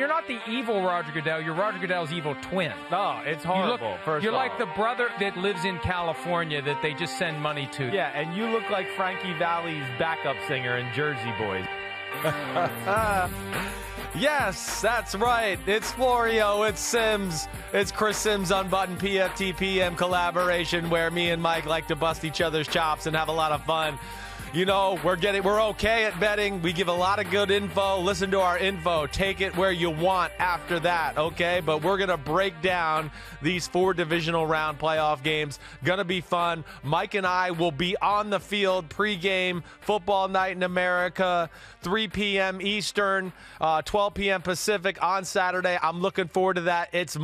not the evil Roger Goodell. You're Roger Goodell's evil twin. Oh, it's horrible. You're like the brother that lives in California that they just send money to. Yeah, and you look like Frankie Valli's backup singer in Jersey Boys. Yes, that's right. It's Florio. It's Simms. It's Chris Simms Unbuttoned PFTPM collaboration where me and Mike like to bust each other's chops and have a lot of fun. You know, we're okay at betting. We give a lot of good info. Listen to our info. Take it where you want after that, okay? But we're going to break down these 4 divisional round playoff games. Going to be fun. Mike and I will be on the field pregame football night in America, 3 p.m. Eastern, 12 p.m. Pacific on Saturday. I'm looking forward to that. It's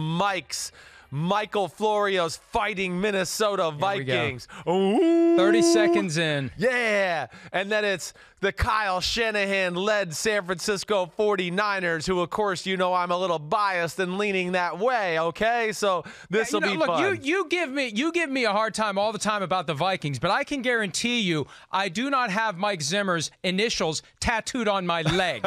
Michael Florio's Fighting Minnesota Vikings. Ooh. 30 seconds in. Yeah. And then it's the Kyle Shanahan-led San Francisco 49ers, who, of course, you know I'm a little biased and leaning that way, okay? So this will be fun. You give me a hard time all the time about the Vikings, but I can guarantee you I do not have Mike Zimmer's initials tattooed on my leg.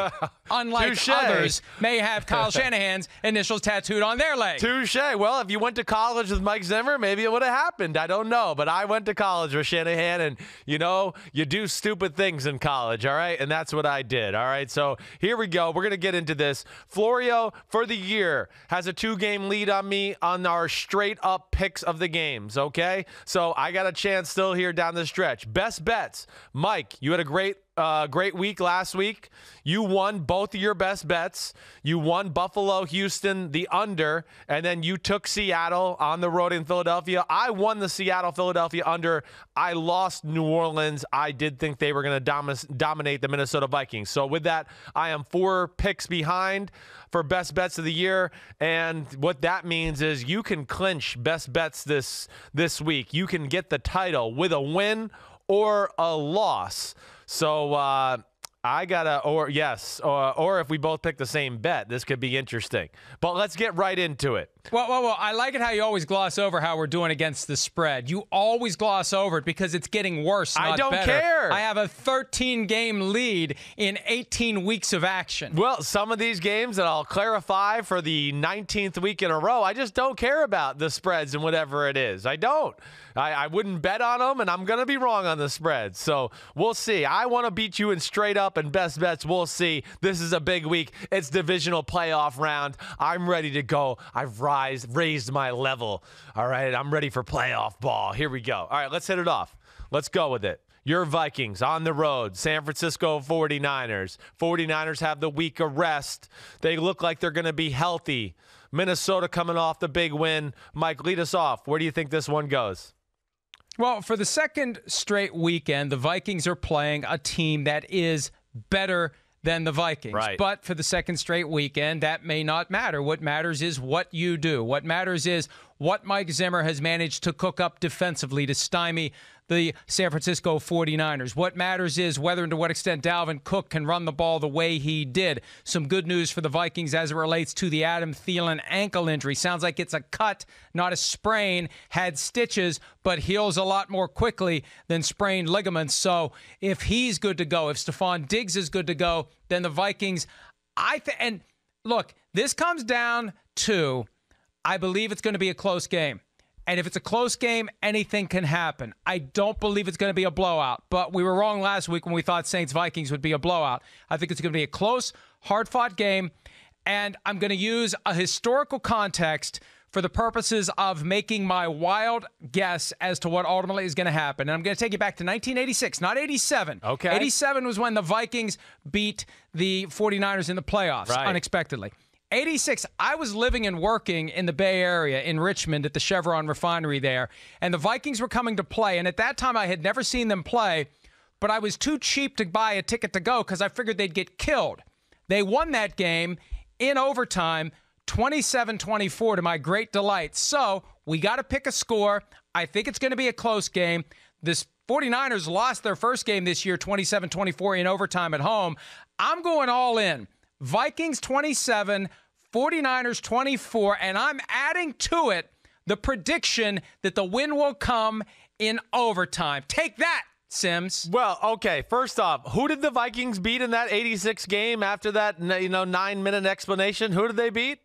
Unlike Touché. Others may have Kyle Shanahan's initials tattooed on their leg. Touche. Well, if you went to college with Mike Zimmer, maybe it would have happened. I don't know. But I went to college with Shanahan, and, you know, you do stupid things in college, all right? And that's what I did, all right? So here we go. We're going to get into this. Florio, for the year, has a 2-game lead on me on our straight-up picks of the games, okay? So I got a chance still here down the stretch. Best bets. Mike, you had a great week last week. You won both of your best bets. You won Buffalo, Houston, the under, and then you took Seattle on the road in Philadelphia. I won the Seattle-Philadelphia under. I lost New Orleans. I did think they were going to dominate the Minnesota Vikings. So with that, I am 4 picks behind for best bets of the year, and what that means is you can clinch best bets this week. You can get the title with a win or a loss. So I gotta, or if we both pick the same bet, this could be interesting. But let's get right into it. Well, I like it how you always gloss over how we're doing against the spread. You always gloss over it because it's getting worse, not I don't better. care. I have a 13-game lead in 18 weeks of action. Well, some of these games that I'll clarify for the 19th week in a row, I just don't care about the spreads and whatever it is. I don't. I wouldn't bet on them, and I'm going to be wrong on the spreads. So we'll see. I want to beat you in straight up and best bets. We'll see. This is a big week. It's divisional playoff round. I'm ready to go. I've raised my level. All right, I'm ready for playoff ball. Here we go. All right, let's hit it off. Let's go with it. Your Vikings on the road, San Francisco 49ers. 49ers have the week of rest. They look like they're going to be healthy. Minnesota coming off the big win. Mike, lead us off. Where do you think this one goes? Well, for the second straight weekend, the Vikings are playing a team that is better than the Vikings. Right. But for the second straight weekend, that may not matter. What matters is what you do. What matters is what Mike Zimmer has managed to cook up defensively to stymie the San Francisco 49ers. What matters is whether and to what extent Dalvin Cook can run the ball the way he did. Some good news for the Vikings as it relates to the Adam Thielen ankle injury. Sounds like it's a cut, not a sprain. Had stitches, but heals a lot more quickly than sprained ligaments. So if he's good to go, if Stephon Diggs is good to go, then the Vikings, and look, this comes down to, I believe it's going to be a close game. And if it's a close game, anything can happen. I don't believe it's going to be a blowout, but we were wrong last week when we thought Saints-Vikings would be a blowout. I think it's going to be a close, hard-fought game, and I'm going to use a historical context for the purposes of making my wild guess as to what ultimately is going to happen. And I'm going to take you back to 1986, not 87. Okay. 87 was when the Vikings beat the 49ers in the playoffs, unexpectedly. 86, I was living and working in the Bay Area in Richmond at the Chevron refinery there, and the Vikings were coming to play. And at that time, I had never seen them play, but I was too cheap to buy a ticket to go because I figured they'd get killed. They won that game in overtime, 27-24 to my great delight. So we got to pick a score. I think it's going to be a close game. This 49ers lost their first game this year, 27-24 in overtime at home. I'm going all in. Vikings 27, 49ers 24, and I'm adding to it the prediction that the win will come in overtime. Take that, Simms. Well, okay, first off, who did the Vikings beat in that 86 game after that 9-minute explanation? Who did they beat?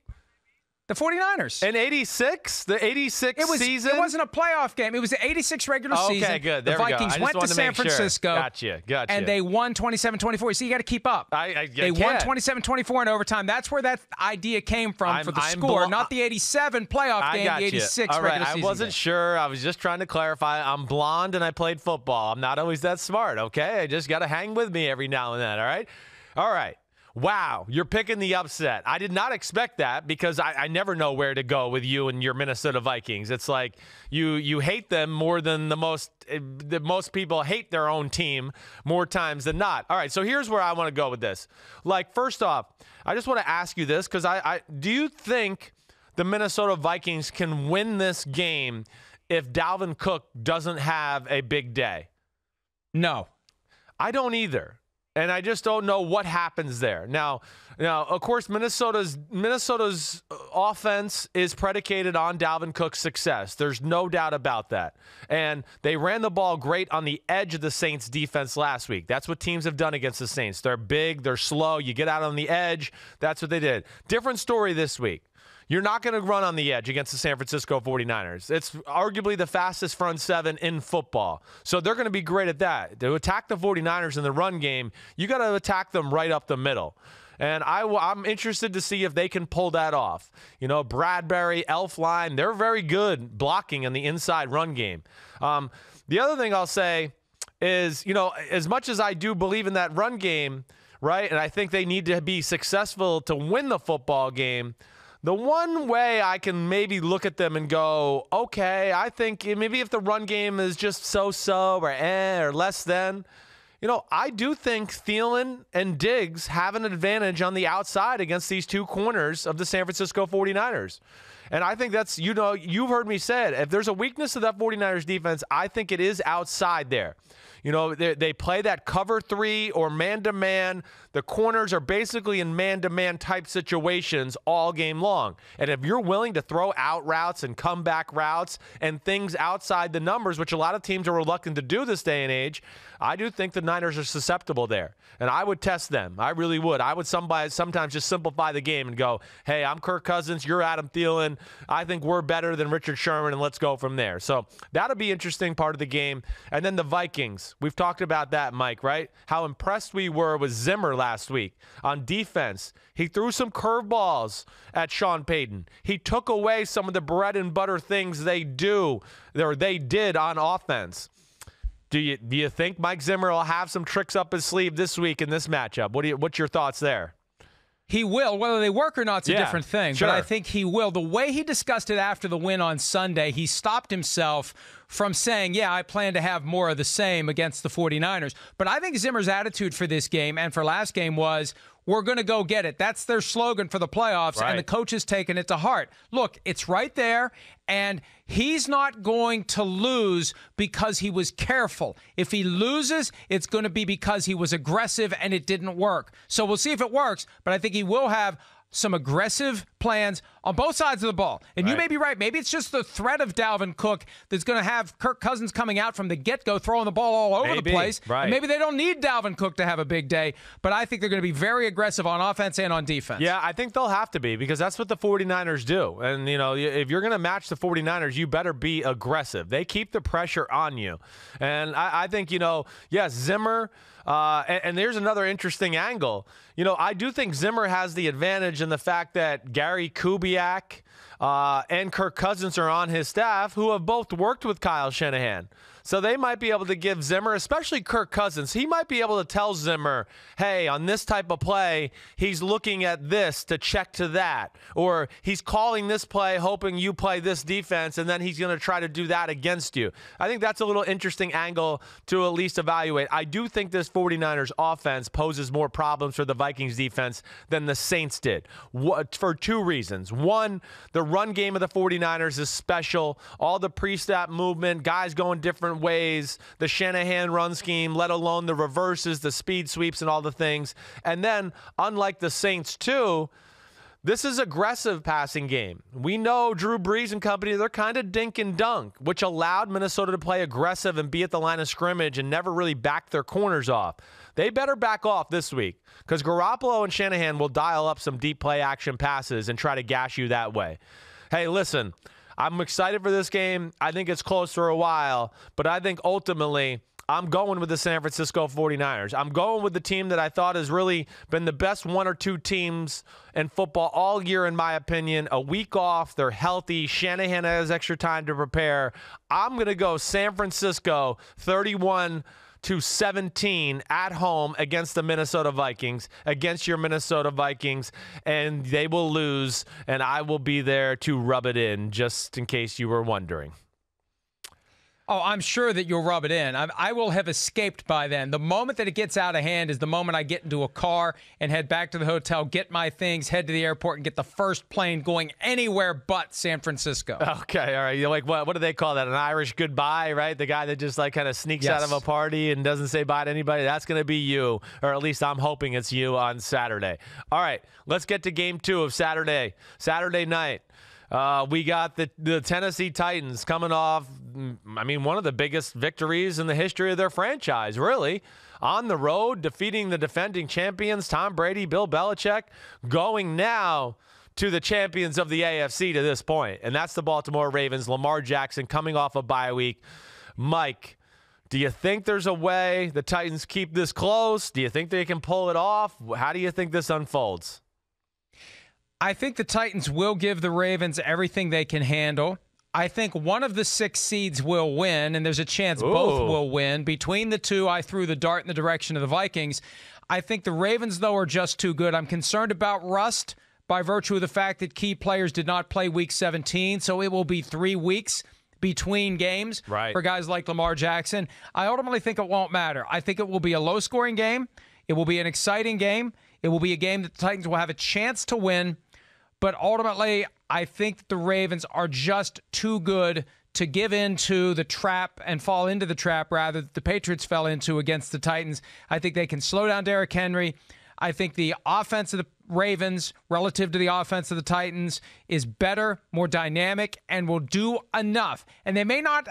The 49ers. In 86? The 86 season? It wasn't a playoff game. It was the 86 regular season. Okay, good. There the we go. Vikings went to San Francisco. Gotcha. And they won 27-24. So you got to keep up. They won 27-24 in overtime. That's where that idea came from for the score, not the 87 playoff game, the 86 regular season. I wasn't sure. I was just trying to clarify. I'm blonde and I played football. I'm not always that smart, okay? I just got to hang with me every now and then, all right? All right. Wow, you're picking the upset. I did not expect that because I never know where to go with you and your Minnesota Vikings. It's like you hate them more than the most people hate their own team more times than not. All right, so here's where I want to go with this. Like, first off, I just want to ask you this because do you think the Minnesota Vikings can win this game if Dalvin Cook doesn't have a big day? No. I don't either. And I just don't know what happens there. Now, of course, Minnesota's offense is predicated on Dalvin Cook's success. There's no doubt about that. And they ran the ball great on the edge of the Saints' defense last week. That's what teams have done against the Saints. They're big, they're slow. You get out on the edge. That's what they did. Different story this week. You're not going to run on the edge against the San Francisco 49ers. It's arguably the fastest front seven in football. So they're going to be great at that. To attack the 49ers in the run game, you got to attack them right up the middle. And I'm interested to see if they can pull that off. Bradbury, Elflein, they're very good blocking in the inside run game. The other thing I'll say is, as much as I do believe in that run game, right, and I think they need to be successful to win the football game, the one way I can maybe look at them and go, okay, I think maybe if the run game is just so-so or less than, I do think Thielen and Diggs have an advantage on the outside against these two corners of the San Francisco 49ers. And I think that's, you've heard me say it. If there's a weakness of that 49ers defense, I think it is outside there. They play that cover 3 or man-to-man. The corners are basically in man-to-man type situations all game long. And if you're willing to throw out routes and comeback routes and things outside the numbers, which a lot of teams are reluctant to do this day and age, I do think the Niners are susceptible there. And I would test them. I really would. I would sometimes just simplify the game and go, hey, I'm Kirk Cousins, you're Adam Thielen. I think we're better than Richard Sherman, and let's go from there. So that'll be an interesting part of the game. And then the Vikings. We've talked about that, Mike, right? How impressed we were with Zimmer last week on defense. He threw some curveballs at Sean Payton. He took away some of the bread and butter things they did on offense. Do you think Mike Zimmer will have some tricks up his sleeve this week in this matchup? What's your thoughts there? He will. Whether they work or not is a different thing. Sure. But I think he will. The way he discussed it after the win on Sunday, he stopped himself from saying, I plan to have more of the same against the 49ers. But I think Zimmer's attitude for this game and for last game was, we're going to go get it. That's their slogan for the playoffs, right. And the coach has taken it to heart. Look, it's right there, and he's not going to lose because he was careful. If he loses, it's going to be because he was aggressive and it didn't work. So we'll see if it works, but I think he will have some aggressive plans on both sides of the ball. And you may be right. Maybe it's just the threat of Dalvin Cook that's going to have Kirk Cousins coming out from the get-go, throwing the ball all over the place. Right. And maybe they don't need Dalvin Cook to have a big day, but I think they're going to be very aggressive on offense and on defense. Yeah, I think they'll have to be because that's what the 49ers do. And, if you're going to match the 49ers, you better be aggressive. They keep the pressure on you. And I think, yes, Zimmer – and there's another interesting angle. I do think Zimmer has the advantage in the fact that Gary Kubiak and Kirk Cousins are on his staff who have both worked with Kyle Shanahan. So they might be able to give Zimmer, especially Kirk Cousins, he might be able to tell Zimmer, hey, on this type of play, he's looking at this to check to that. Or he's calling this play hoping you play this defense, and then he's going to try to do that against you. I think that's a little interesting angle to at least evaluate. I do think this 49ers offense poses more problems for the Vikings defense than the Saints did for two reasons. One, the run game of the 49ers is special. All the pre-snap movement, guys going different ways, the Shanahan run scheme, let alone the reverses, the speed sweeps, and all the things. And then, unlike the Saints too, This is aggressive passing game. We know Drew Brees and company, they're kind of dink and dunk, which allowed Minnesota to play aggressive and be at the line of scrimmage and never really back their corners off. They better back off this week because Garoppolo and Shanahan will dial up some deep play action passes and try to gash you that way. Hey, listen, I'm excited for this game. I think it's close for a while, but I think ultimately I'm going with the San Francisco 49ers. I'm going with the team that I thought has really been the best one or two teams in football all year, in my opinion. A week off, they're healthy. Shanahan has extra time to prepare. I'm going to go San Francisco 31-17 at home against the Minnesota Vikings, against your Minnesota Vikings, and they will lose, and I will be there to rub it in, just in case you were wondering. Oh, I'm sure that you'll rub it in. I will have escaped by then. The moment that it gets out of hand is the moment I get into a car and head back to the hotel, get my things, head to the airport, and get the first plane going anywhere but San Francisco. Okay, all right. You're like, what do they call that? An Irish goodbye, right? The guy that just like kind of sneaks out of a party and doesn't say bye to anybody. That's going to be you, or at least I'm hoping it's you on Saturday. All right, let's get to game 2 of Saturday night. We got the Tennessee Titans coming off, one of the biggest victories in the history of their franchise, really. On the road, defeating the defending champions, Tom Brady, Bill Belichick, going now to the champions of the AFC to this point, and that's the Baltimore Ravens. Lamar Jackson coming off a bye week. Mike, do you think there's a way the Titans keep this close? Do you think they can pull it off? How do you think this unfolds? I think the Titans will give the Ravens everything they can handle. I think one of the 6 seeds will win, and there's a chance both will win. Between the two, I threw the dart in the direction of the Vikings. I think the Ravens, though, are just too good. I'm concerned about rust by virtue of the fact that key players did not play Week 17, so it will be 3 weeks between games for guys like Lamar Jackson. I ultimately think it won't matter. I think it will be a low-scoring game. It will be an exciting game. It will be a game that the Titans will have a chance to win. But ultimately, I think the Ravens are just too good to give into the trap and fall into the trap, rather, that the Patriots fell into against the Titans. I think they can slow down Derrick Henry. I think the offense of the Ravens relative to the offense of the Titans is better, more dynamic, and will do enough. And they may not,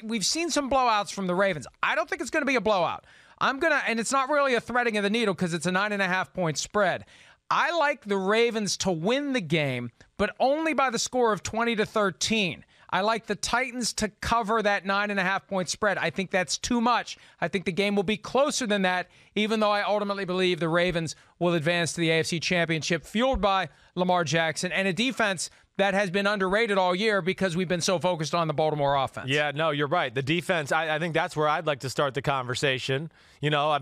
we've seen some blowouts from the Ravens. I don't think it's going to be a blowout. And it's not really a threading of the needle because it's a 9.5-point spread. I like the Ravens to win the game, but only by the score of 20-13. I like the Titans to cover that 9.5-point spread. I think that's too much. I think the game will be closer than that, even though I ultimately believe the Ravens will advance to the AFC Championship, fueled by Lamar Jackson and a defense that has been underrated all year because we've been so focused on the Baltimore offense. Yeah, no, you're right. The defense, I think that's where I'd like to start the conversation. Mike,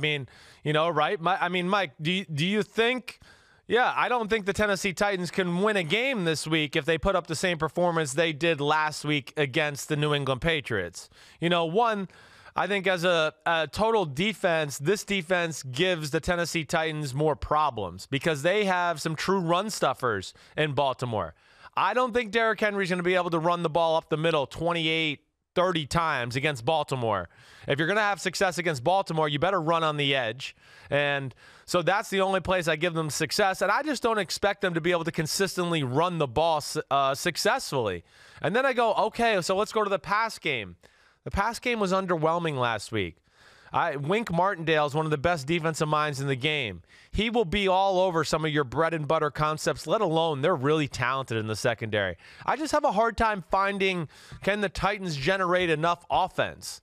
do you think... Yeah, I don't think the Tennessee Titans can win a game this week if they put up the same performance they did last week against the New England Patriots. I think as a total defense, this defense gives the Tennessee Titans more problems because they have some true run stuffers in Baltimore. I don't think Derrick Henry's going to be able to run the ball up the middle 28, 30 times against Baltimore. If you're going to have success against Baltimore, you better run on the edge. And so that's the only place I give them success. And I just don't expect them to be able to consistently run the ball successfully. And then I go, okay, so let's go to the pass game. The pass game was underwhelming last week. Wink Martindale is one of the best defensive minds in the game. He will be all over some of your bread and butter concepts, let alone they're really talented in the secondary. I just have a hard time finding, can the Titans generate enough offense?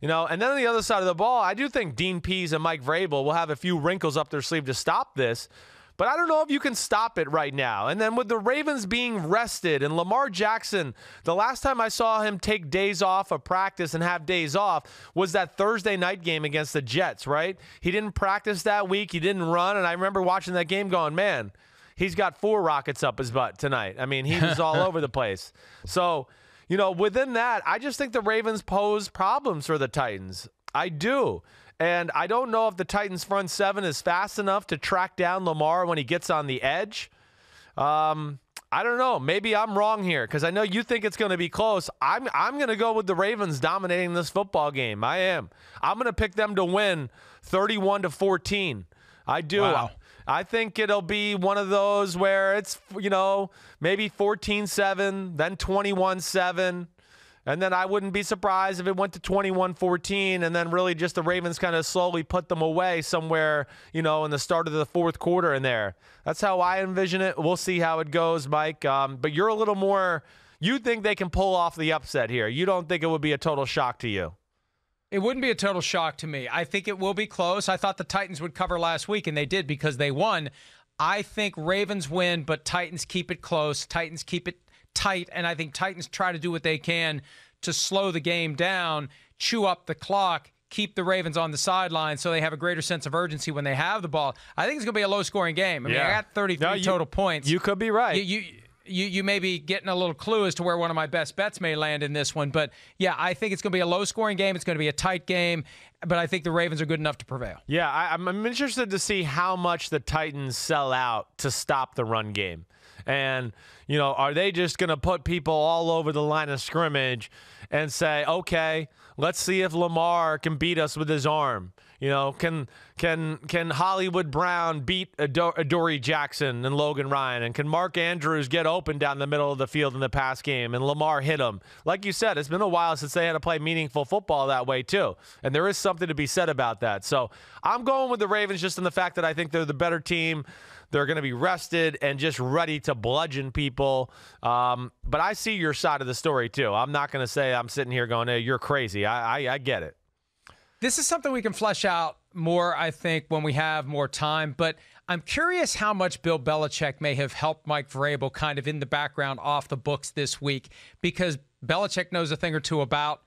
And then on the other side of the ball, I do think Dean Pease and Mike Vrabel will have a few wrinkles up their sleeve to stop this. But I don't know if you can stop it right now. And then with the Ravens being rested and Lamar Jackson, the last time I saw him take days off of practice and have days off was that Thursday night game against the Jets, right? He didn't practice that week. He didn't run. And I remember watching that game going, man, he's got 4 rockets up his butt tonight. He was all over the place. So, within that, I just think the Ravens pose problems for the Titans. I do. And I don't know if the Titans' front 7 is fast enough to track down Lamar when he gets on the edge. I don't know. Maybe I'm wrong here because I know you think it's going to be close. I'm going to go with the Ravens dominating this football game. I am. I'm going to pick them to win 31-14. I do. Wow. I think it'll be one of those where it's, maybe 14-7, then 21-7. And then I wouldn't be surprised if it went to 21-14 and then really just the Ravens kind of slowly put them away somewhere, in the start of the fourth quarter in there. That's how I envision it. We'll see how it goes, Mike. But you're a little more – you think they can pull off the upset here. You don't think it would be a total shock to you. It wouldn't be a total shock to me. I think it will be close. I thought the Titans would cover last week, and they did because they won. I think Ravens win, but Titans keep it close. Titans keep it tight, and I think Titans try to do what they can to slow the game down, chew up the clock, keep the Ravens on the sideline so they have a greater sense of urgency when they have the ball. I think it's going to be a low-scoring game. I mean, I got 33 total points. You could be right. You may be getting a little clue as to where one of my best bets may land in this one. But, yeah, I think it's going to be a low-scoring game. It's going to be a tight game. But I think the Ravens are good enough to prevail. Yeah, I'm interested to see how much the Titans sell out to stop the run game. And, are they just going to put people all over the line of scrimmage and say, okay, let's see if Lamar can beat us with his arm? Can Hollywood Brown beat Adoree Jackson and Logan Ryan? And can Mark Andrews get open down the middle of the field in the pass game and Lamar hit him? Like you said, it's been a while since they had to play meaningful football that way too. And there is something to be said about that. So I'm going with the Ravens just in the fact that I think they're the better team. They're going to be rested and just ready to bludgeon people. But I see your side of the story too. I'm not going to say I'm sitting here going, hey, you're crazy. I get it. This is something we can flesh out more, I think, when we have more time. But I'm curious how much Bill Belichick may have helped Mike Vrabel kind of in the background off the books this week, because Belichick knows a thing or two about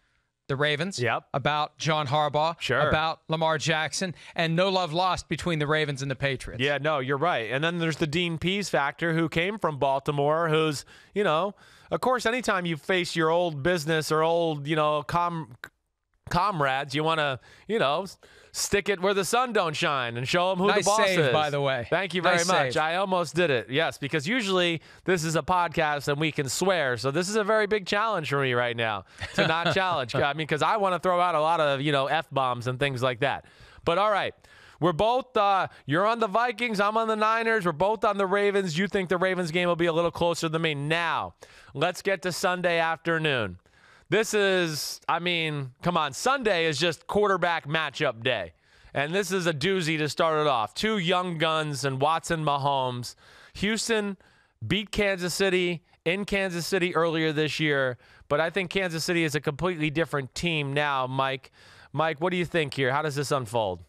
the Ravens, about John Harbaugh, about Lamar Jackson, and no love lost between the Ravens and the Patriots. Yeah, no, you're right. And then there's the Dean Pease factor, who came from Baltimore, who's, of course, anytime you face your old business or old, comrades, you want to, stick it where the sun don't shine and show them who the boss is. Nice save, by the way. Thank you very much. Save. I almost did it. Yes, because usually this is a podcast and we can swear. So this is a very big challenge for me right now to not challenge. I mean, because I want to throw out a lot of, F-bombs and things like that. But all right. We're both, you're on the Vikings, I'm on the Niners. We're both on the Ravens. You think the Ravens game will be a little closer than me. Now, let's get to Sunday afternoon. This is, come on, Sunday is just quarterback matchup day. And this is a doozy to start it off. Two young guns and Watson, Mahomes. Houston beat Kansas City in Kansas City earlier this year, but I think Kansas City is a completely different team now, Mike. Mike, what do you think here? How does this unfold?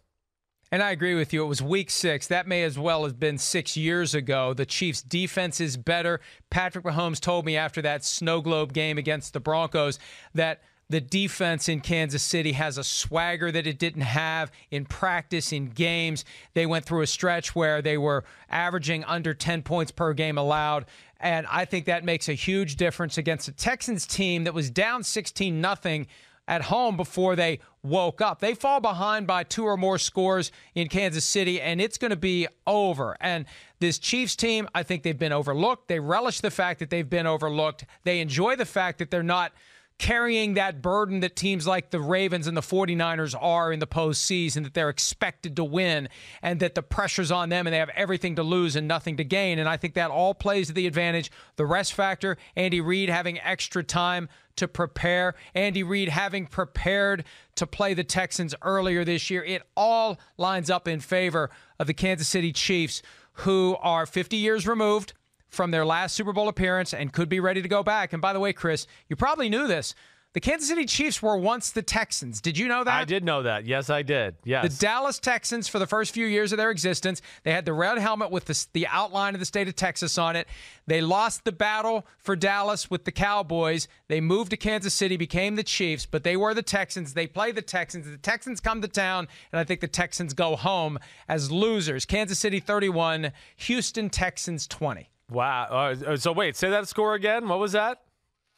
And I agree with you. It was week 6. That may as well have been 6 years ago. The Chiefs' defense is better. Patrick Mahomes told me after that snow globe game against the Broncos that the defense in Kansas City has a swagger that it didn't have in practice, in games. They went through a stretch where they were averaging under 10 points per game allowed. And I think that makes a huge difference against a Texans team that was down 16-0 at home before they woke up. They fall behind by 2 or more scores in Kansas City, and it's going to be over. And this Chiefs team, I think they've been overlooked. They relish the fact that they've been overlooked. They enjoy the fact that they're not carrying that burden that teams like the Ravens and the 49ers are in the postseason, that they're expected to win and that the pressure's on them and they have everything to lose and nothing to gain. And I think that all plays to the advantage. The rest factor, Andy Reid having extra time to prepare, Andy Reid having prepared to play the Texans earlier this year, it all lines up in favor of the Kansas City Chiefs, who are 50 years removed from their last Super Bowl appearance and could be ready to go back. And by the way, Chris, you probably knew this. The Kansas City Chiefs were once the Texans. Did you know that? I did know that. Yes, I did. Yes. The Dallas Texans, for the first few years of their existence, they had the red helmet with the outline of the state of Texas on it. They lost the battle for Dallas with the Cowboys. They moved to Kansas City, became the Chiefs, but they were the Texans. They play the Texans. The Texans come to town, and I think the Texans go home as losers. Kansas City 31, Houston Texans 20. Wow. So wait, say that score again. What was that?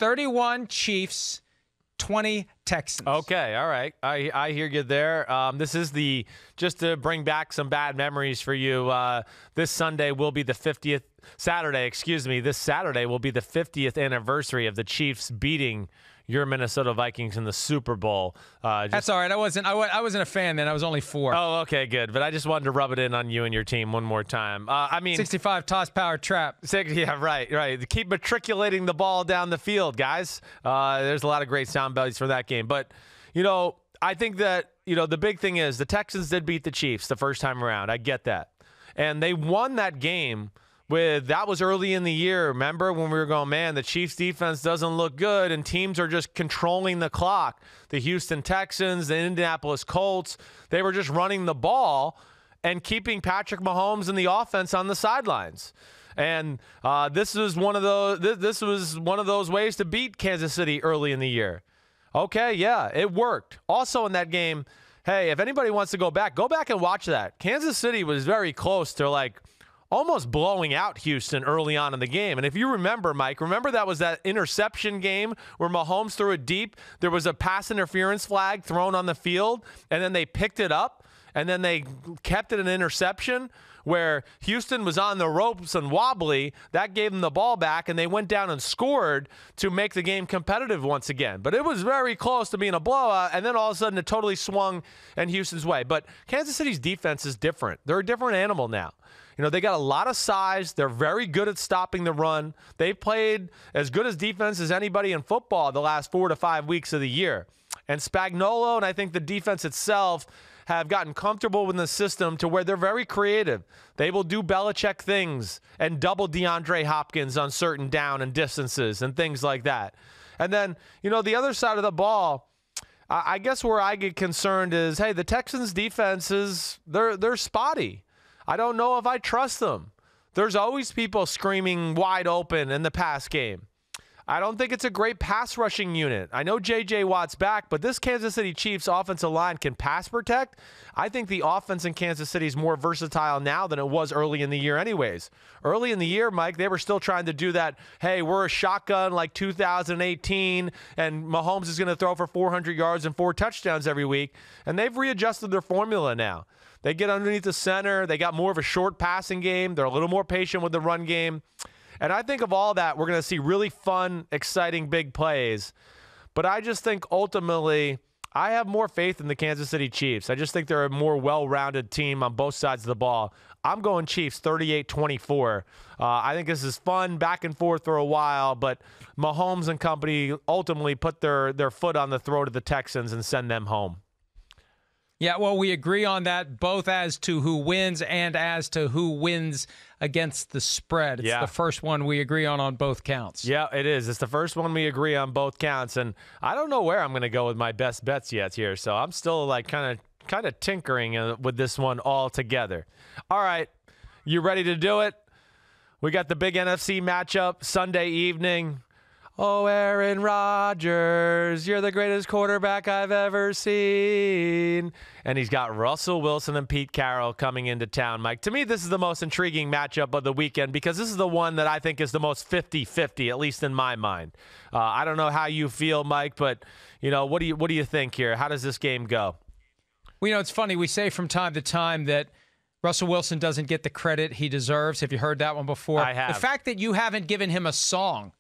31 Chiefs, 20 Texans. Okay, all right. I hear you there. This is just to bring back some bad memories for you. This Sunday will be the 50th, Saturday, excuse me. This Saturday will be the 50th anniversary of the Chiefs beating your Minnesota Vikings in the Super Bowl. That's all right. I wasn't a fan then. I was only 4. Oh, okay, good. But I just wanted to rub it in on you and your team one more time. 65 toss power trap. Yeah, right. Keep matriculating the ball down the field, guys. There's a lot of great sound bites for that game. But, I think that, the big thing is the Texans did beat the Chiefs the first time around. I get that. And they won that game that was early in the year. Remember when we were going, man, the Chiefs defense doesn't look good and teams are just controlling the clock. The Houston Texans, the Indianapolis Colts, they were just running the ball and keeping Patrick Mahomes and the offense on the sidelines. And this was one of those ways to beat Kansas City early in the year. Okay, yeah, it worked. Also in that game, hey, if anybody wants to go back and watch that. Kansas City was very close to almost blowing out Houston early on in the game. And if you remember, Mike, that was that interception game where Mahomes threw it deep. There was a pass interference flag thrown on the field, and then they picked it up, and then they kept it an interception where Houston was on the ropes and wobbly. That gave them the ball back, and they went down and scored to make the game competitive once again. But it was very close to being a blowout, and then all of a sudden it totally swung in Houston's way. But Kansas City's defense is different. They're a different animal now. They got a lot of size. They're very good at stopping the run. They've played as good as defense as anybody in football the last 4 to 5 weeks of the year. And Spagnuolo and I think the defense itself have gotten comfortable with the system to where they're very creative. They will do Belichick things and double DeAndre Hopkins on certain down and distances and things like that. And then, the other side of the ball, I guess where I get concerned is, hey, the Texans' defense they're spotty. I don't know if I trust them. There's always people screaming wide open in the pass game. I don't think it's a great pass rushing unit. I know J.J. Watt's back, but this Kansas City Chiefs offensive line can pass protect. I think the offense in Kansas City is more versatile now than it was early in the year anyways. Early in the year, Mike, they were still trying to do that, hey, we're a shotgun like 2018, and Mahomes is going to throw for 400 yards and 4 touchdowns every week, and they've readjusted their formula now. They get underneath the center. They got more of a short passing game. They're a little more patient with the run game. And I think of all that, we're going to see really fun, exciting, big plays. But I just think ultimately I have more faith in the Kansas City Chiefs. I just think they're a more well-rounded team on both sides of the ball. I'm going Chiefs 38-24. I think this is fun, back and forth for a while, but Mahomes and company ultimately put their foot on the throat of the Texans and send them home. Yeah, well, we agree on that, both as to who wins and as to who wins against the spread. It's the first one we agree on both counts. Yeah, it is. It's the first one we agree on both counts, and I don't know where I'm going to go with my best bets yet here, so I'm still kind of tinkering with this one all together. All right, you ready to do it? We got the big NFC matchup Sunday evening. Oh, Aaron Rodgers, you're the greatest quarterback I've ever seen. And he's got Russell Wilson and Pete Carroll coming into town, Mike. To me, this is the most intriguing matchup of the weekend because this is the one that I think is the most 50-50, at least in my mind. I don't know how you feel, Mike, but what do you think here? How does this game go? Well, it's funny. We say from time to time that Russell Wilson doesn't get the credit he deserves. Have you heard that one before? I have. The fact that you haven't given him a song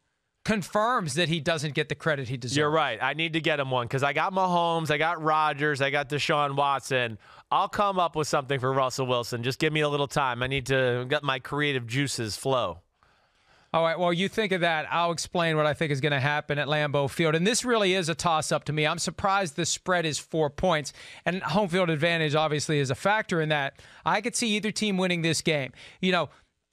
confirms that he doesn't get the credit he deserves. You're right. I need to get him one because I got Mahomes, I got Rodgers, I got Deshaun Watson. I'll come up with something for Russell Wilson. Just give me a little time. I need to get my creative juices flow. All right, well, you think of that. I'll explain what I think is going to happen at Lambeau Field. And this really is a toss-up to me. I'm surprised the spread is 4 points. And home field advantage obviously is a factor in that. I could see either team winning this game.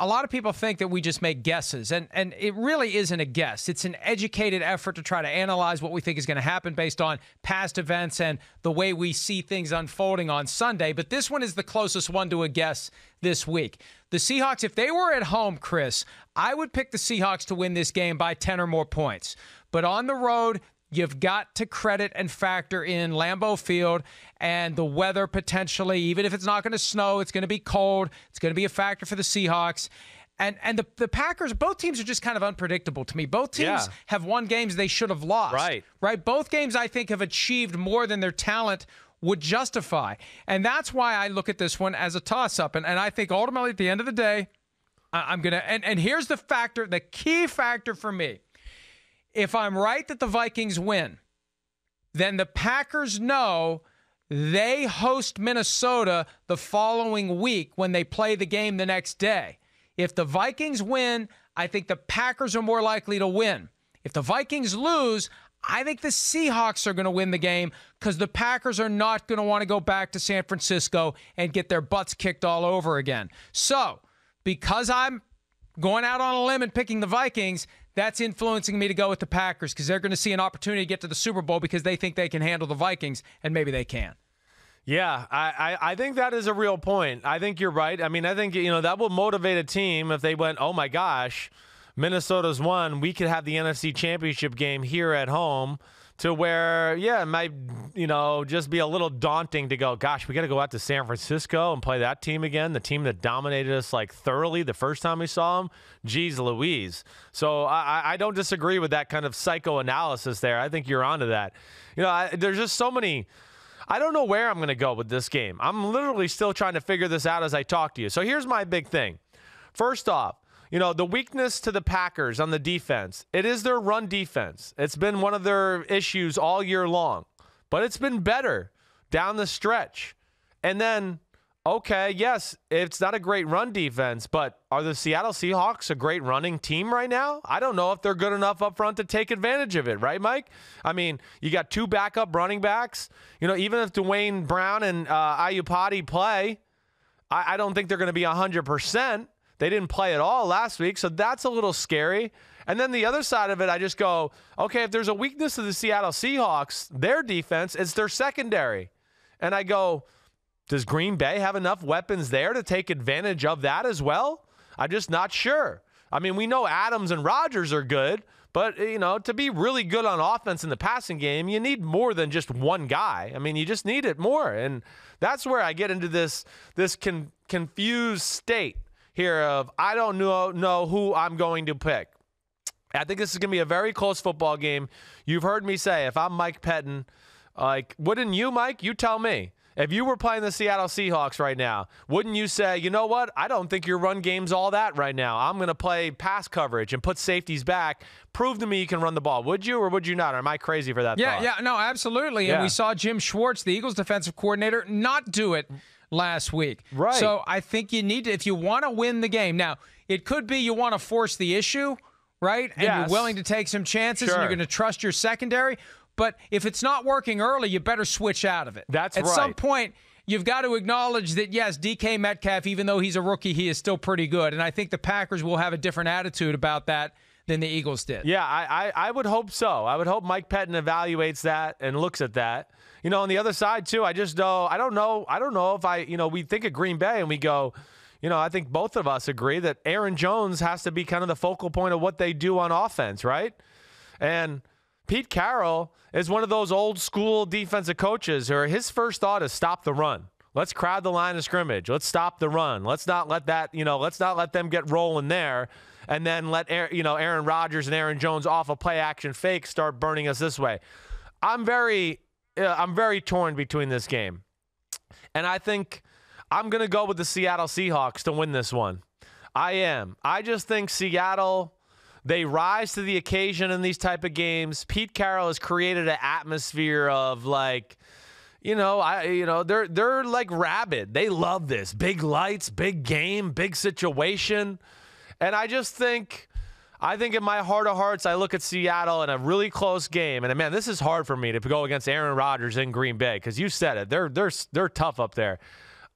A lot of people think that we just make guesses, and it really isn't a guess. It's an educated effort to try to analyze what we think is going to happen based on past events and the way we see things unfolding on Sunday. But this one is the closest one to a guess this week. The Seahawks, if they were at home, Chris, I would pick the Seahawks to win this game by 10 or more points. But on the road, you've got to credit and factor in Lambeau Field and the weather potentially. Even if it's not going to snow, it's going to be cold. It's going to be a factor for the Seahawks. And the Packers, both teams are just kind of unpredictable to me. Both teams have won games they should have lost. Right? Both games, I think, have achieved more than their talent would justify. And that's why I look at this one as a toss-up. And I think ultimately at the end of the day, I'm going to – and here's the factor, the key factor for me. if I'm right that the Vikings win, then the Packers know they host Minnesota the following week when they play the game the next day. If the Vikings win, I think the Packers are more likely to win. If the Vikings lose, I think the Seahawks are going to win the game because the Packers are not going to want to go back to San Francisco and get their butts kicked all over again. So, because I'm going out on a limb and picking the Vikings, that's influencing me to go with the Packers because they're going to see an opportunity to get to the Super Bowl because they think they can handle the Vikings, and maybe they can. Yeah, I think that is a real point. I think you're right. I mean, I think, that will motivate a team if they went, oh, my gosh, Minnesota's won. We could have the NFC Championship game here at home to where, it might, just be a little daunting to go, gosh, we got to go out to San Francisco and play that team again, the team that dominated us thoroughly the first time we saw them. Jeez Louise. So I don't disagree with that kind of psychoanalysis there. I think you're onto that. There's just so many. I don't know where I'm going to go with this game. I'm literally still trying to figure this out as I talk to you. So here's my big thing. First off, the weakness to the Packers on the defense, it is their run defense. It's been one of their issues all year long, but it's been better down the stretch. And then, okay, yes, it's not a great run defense, but are the Seattle Seahawks a great running team right now? I don't know if they're good enough up front to take advantage of it, right, Mike? I mean, you got two backup running backs. Even if Dwayne Brown and Ayupati play, I don't think they're going to be 100%. They didn't play at all last week, so that's a little scary. And then the other side of it, I just go, okay, if there's a weakness to the Seattle Seahawks, their defense, it's their secondary. And I go, does Green Bay have enough weapons there to take advantage of that as well? I'm just not sure. I mean, we know Adams and Rodgers are good, but, to be really good on offense in the passing game, you need more than just one guy. I mean, you just need it more. And that's where I get into this confused state here of I don't know who I'm going to pick. I think this is going to be a very close football game. You've heard me say, if I'm Mike Pettin, wouldn't you, Mike? You tell me. If you were playing the Seattle Seahawks right now, wouldn't you say, you know what? I don't think your run game's all that right now. I'm going to play pass coverage and put safeties back. Prove to me you can run the ball. Would you or would you not? Or am I crazy for that thought? Yeah, no, absolutely. Yeah. And we saw Jim Schwartz, the Eagles defensive coordinator, not do it last week. Right. So I think you need to, if you want to win the game. Now, it could be you want to force the issue, right? And yes. You're willing to take some chances Sure. and you're going to trust your secondary. But if it's not working early, you better switch out of it. That's right. At some point, you've got to acknowledge that, yes, DK Metcalf, even though he's a rookie, he is still pretty good. And I think the Packers will have a different attitude about that than the Eagles did. Yeah, I would hope so. I would hope Mike Pettin evaluates that and looks at that. On the other side, too, I don't know if we think of Green Bay and we go, I think both of us agree that Aaron Jones has to be kind of the focal point of what they do on offense, right? And Pete Carroll is one of those old school defensive coaches where his first thought is stop the run. Let's crowd the line of scrimmage. Let's stop the run. Let's not let that, let's not let them get rolling there. And then let Aaron Rodgers and Aaron Jones off a play action fake start burning us this way. I'm very torn between this game. And I think I'm going to go with the Seattle Seahawks to win this one. I am. I just think Seattle, they rise to the occasion in these type of games. Pete Carroll has created an atmosphere of they're like rabid. They love this. Big lights, big game, big situation. And I just think in my heart of hearts, I look at Seattle in a really close game. And, man, this is hard for me to go against Aaron Rodgers in Green Bay because you said it. They're tough up there.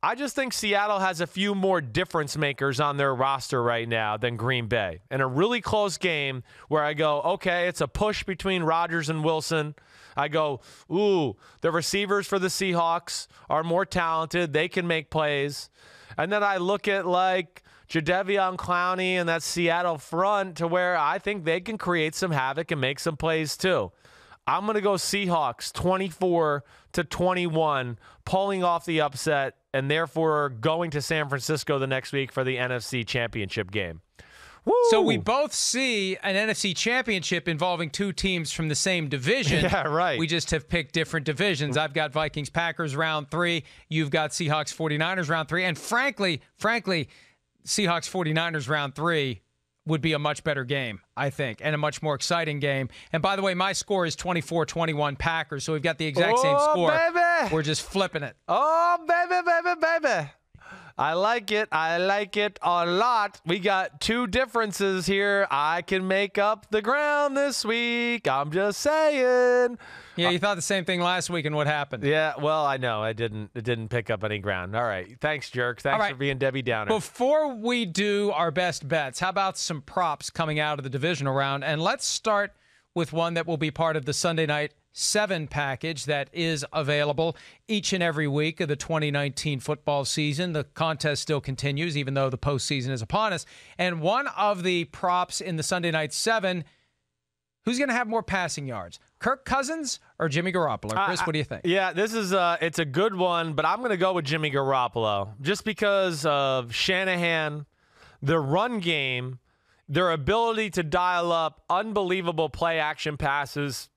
I just think Seattle has a few more difference makers on their roster right now than Green Bay. In a really close game where I go, okay, it's a push between Rodgers and Wilson. I go, ooh, the receivers for the Seahawks are more talented. They can make plays. And then I look at, Jadeveon Clowney and that Seattle front to where I think they can create some havoc and make some plays too. I'm going to go Seahawks 24-21, pulling off the upset and therefore going to San Francisco the next week for the NFC Championship game. Woo! So we both see an NFC Championship involving two teams from the same division. Yeah, right. We just have picked different divisions. I've got Vikings-Packers round 3. You've got Seahawks-49ers round 3. And frankly, Seahawks 49ers round 3 would be a much better game, I think, and a much more exciting game. And by the way, my score is 24-21 Packers, so we've got the exact same score. Baby. We're just flipping it. Oh, baby. I like it. I like it a lot. We got two differences here. I can make up the ground this week. I'm just saying. Yeah, you thought the same thing last week, and what happened? Yeah, well, I know. It didn't pick up any ground. All right. Thanks, jerk. Thanks for being Debbie Downer. Before we do our best bets, how about some props coming out of the divisional round? And let's start with one that will be part of the Sunday Night 7 package that is available each and every week of the 2019 football season. The contest still continues, even though the postseason is upon us. And one of the props in the Sunday Night 7, who's going to have more passing yards, Kirk Cousins or Jimmy Garoppolo? Chris, what do you think? Yeah, this is it's a good one, but I'm going to go with Jimmy Garoppolo just because of Shanahan, the run game, their ability to dial up unbelievable play-action passes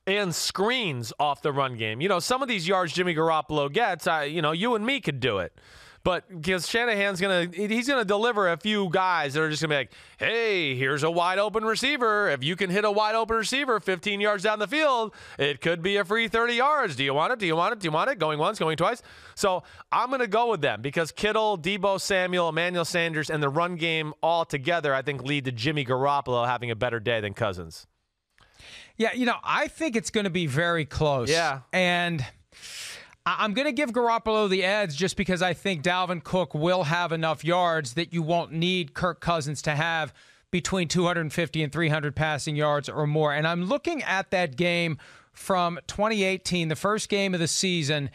and screens off the run game. You know, some of these yards Jimmy Garoppolo gets, you and me could do it. But because Shanahan's he's gonna deliver a few guys that are just gonna be like, hey, here's a wide open receiver. If you can hit a wide open receiver 15 yards down the field, it could be a free 30 yards. Do you want it? Do you want it? Do you want it? Going once, going twice. So I'm gonna go with them because Kittle, Deebo Samuel, Emmanuel Sanders, and the run game all together, I think, lead to Jimmy Garoppolo having a better day than Cousins. Yeah, I think it's going to be very close. Yeah. And I'm going to give Garoppolo the edge just because I think Dalvin Cook will have enough yards that you won't need Kirk Cousins to have between 250 and 300 passing yards or more. And I'm looking at that game from 2018, the first game of the season.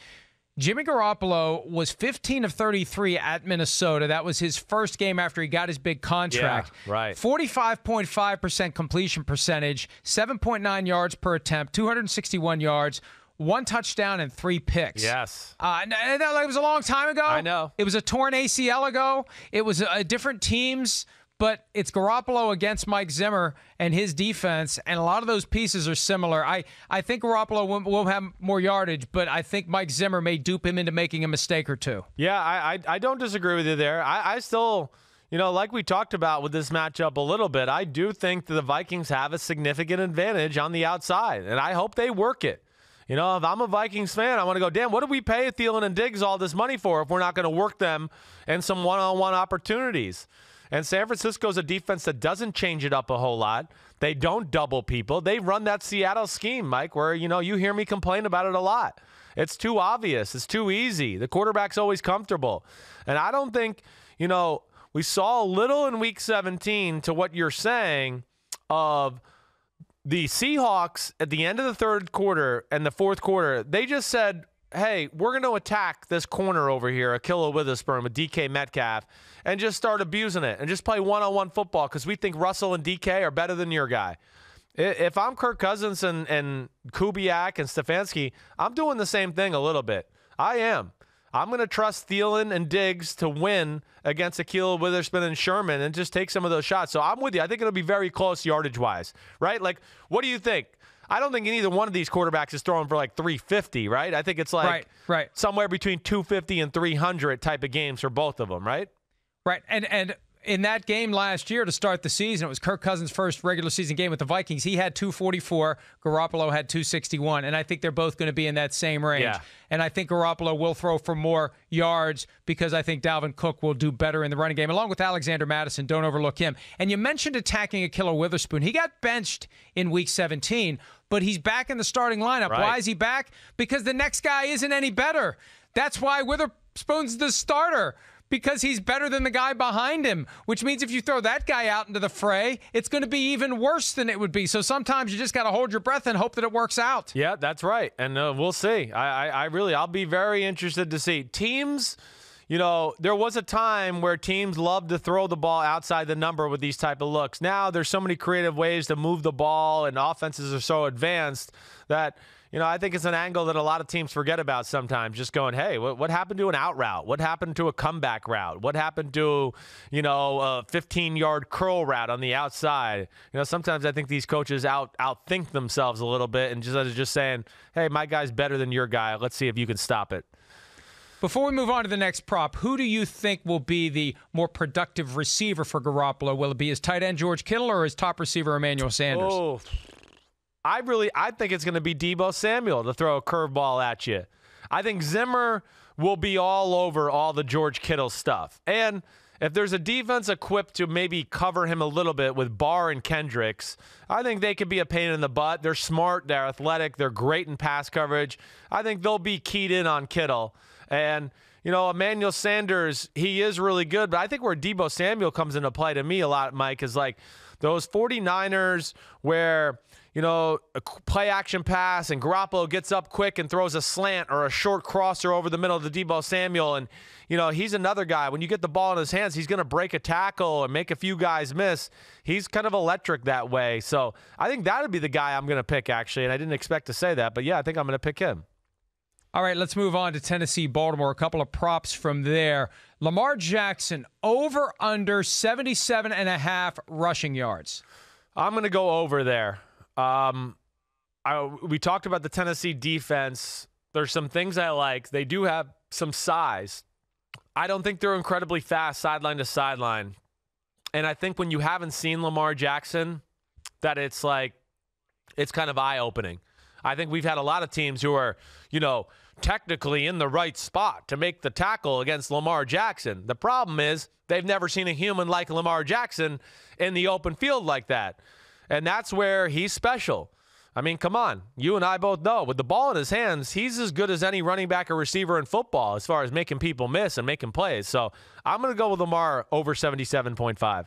Jimmy Garoppolo was 15 of 33 at Minnesota. That was his first game after he got his big contract. Yeah, right. 45.5% completion percentage, 7.9 yards per attempt, 261 yards, 1 touchdown, and 3 picks. Yes. That was a long time ago. I know. It was a torn ACL ago. It was different teams. But it's Garoppolo against Mike Zimmer and his defense, and a lot of those pieces are similar. I think Garoppolo will have more yardage, but I think Mike Zimmer may dupe him into making a mistake or two. Yeah, I don't disagree with you there. I still, like we talked about with this matchup a little bit, I do think that the Vikings have a significant advantage on the outside, and I hope they work it. If I'm a Vikings fan, I want to go, damn, what do we pay Thielen and Diggs all this money for if we're not going to work them in some one-on-one opportunities? And San Francisco's a defense that doesn't change it up a whole lot. They don't double people. They run that Seattle scheme, Mike, where, you hear me complain about it a lot. It's too obvious. It's too easy. The quarterback's always comfortable. And I don't think, we saw a little in Week 17 to what you're saying of the Seahawks at the end of the third quarter and the fourth quarter. They just said, hey, we're going to attack this corner over here, Akilla Witherspoon with DK Metcalf, and just start abusing it and just play one-on-one football because we think Russell and DK are better than your guy. If I'm Kirk Cousins and Kubiak and Stefanski, I'm doing the same thing a little bit. I am. I'm going to trust Thielen and Diggs to win against Akilla Witherspoon and Sherman and just take some of those shots. So I'm with you. I think it'll be very close yardage-wise, right? Like, what do you think? I don't think either one of these quarterbacks is throwing for like 350, right? I think it's like right. somewhere between 250 and 300 type of games for both of them, right? Right. And in that game last year to start the season, it was Kirk Cousins' first regular season game with the Vikings. He had 244. Garoppolo had 261. And I think they're both going to be in that same range. Yeah. And I think Garoppolo will throw for more yards because I think Dalvin Cook will do better in the running game, along with Alexander Mattison. Don't overlook him. And you mentioned attacking Akilla Witherspoon. He got benched in Week 17, but he's back in the starting lineup. Right. Why is he back? Because the next guy isn't any better. That's why Witherspoon's the starter. Because he's better than the guy behind him, which means if you throw that guy out into the fray, it's going to be even worse than it would be. So sometimes you just got to hold your breath and hope that it works out. Yeah, that's right. And we'll see. I'll be very interested to see. Teams, there was a time where teams loved to throw the ball outside the number with these type of looks. Now there's so many creative ways to move the ball, and offenses are so advanced that I think it's an angle that a lot of teams forget about sometimes, just going, hey, what happened to an out route? What happened to a comeback route? What happened to, a 15-yard curl route on the outside? Sometimes I think these coaches outthink themselves a little bit and just saying, hey, my guy's better than your guy. Let's see if you can stop it. Before we move on to the next prop, who do you think will be the more productive receiver for Garoppolo? Will it be his tight end George Kittle or his top receiver Emmanuel Sanders? Oh, I think it's going to be Deebo Samuel to throw a curveball at you. I think Zimmer will be all over all the George Kittle stuff. And if there's a defense equipped to maybe cover him a little bit with Barr and Kendricks, I think they could be a pain in the butt. They're smart, they're athletic, they're great in pass coverage. I think they'll be keyed in on Kittle. And, Emmanuel Sanders, he is really good, but I think where Deebo Samuel comes into play to me a lot, Mike, is like those 49ers where, a play action pass and Garoppolo gets up quick and throws a slant or a short crosser over the middle of the Deebo Samuel. And, he's another guy. When you get the ball in his hands, he's going to break a tackle and make a few guys miss. He's kind of electric that way. So I think that would be the guy I'm going to pick, actually. And I didn't expect to say that, but yeah, I think I'm going to pick him. All right, let's move on to Tennessee, Baltimore. A couple of props from there. Lamar Jackson, over under 77.5 rushing yards. I'm going to go over there. We talked about the Tennessee defense. There's some things I like. They do have some size. I don't think they're incredibly fast sideline to sideline. And I think when you haven't seen Lamar Jackson, that it's kind of eye-opening. I think we've had a lot of teams who are, technically in the right spot to make the tackle against Lamar Jackson. The problem is they've never seen a human like Lamar Jackson in the open field like that. And that's where he's special. I mean, come on. You and I both know. With the ball in his hands, he's as good as any running back or receiver in football as far as making people miss and making plays. So I'm going to go with Lamar over 77.5.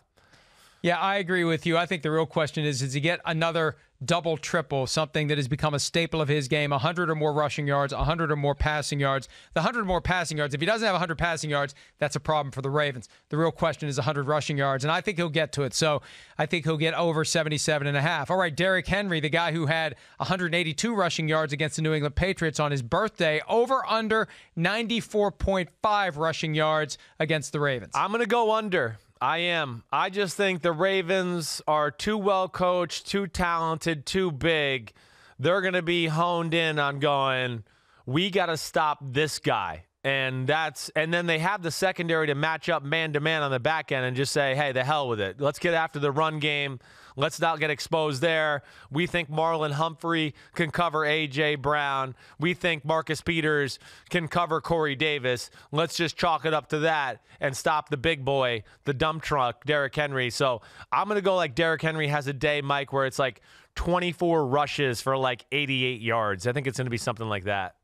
Yeah, I agree with you. I think the real question is he get another double, triple, something that has become a staple of his game, 100 or more rushing yards, 100 or more passing yards. The 100 or more passing yards, if he doesn't have 100 passing yards, that's a problem for the Ravens. The real question is 100 rushing yards, and I think he'll get to it. So I think he'll get over 77.5. All right, Derrick Henry, the guy who had 182 rushing yards against the New England Patriots on his birthday, over under 94.5 rushing yards against the Ravens. I'm going to go under. I am. I just think the Ravens are too well coached, too talented, too big. They're going to be honed in on going, we got to stop this guy. And then they have the secondary to match up man-to-man on the back end and just say, hey, the hell with it. Let's get after the run game. Let's not get exposed there. We think Marlon Humphrey can cover A.J. Brown. We think Marcus Peters can cover Corey Davis. Let's just chalk it up to that and stop the big boy, the dump truck, Derrick Henry. So I'm going to go like Derrick Henry has a day, Mike, where it's like 24 rushes for like 88 yards. I think it's going to be something like that.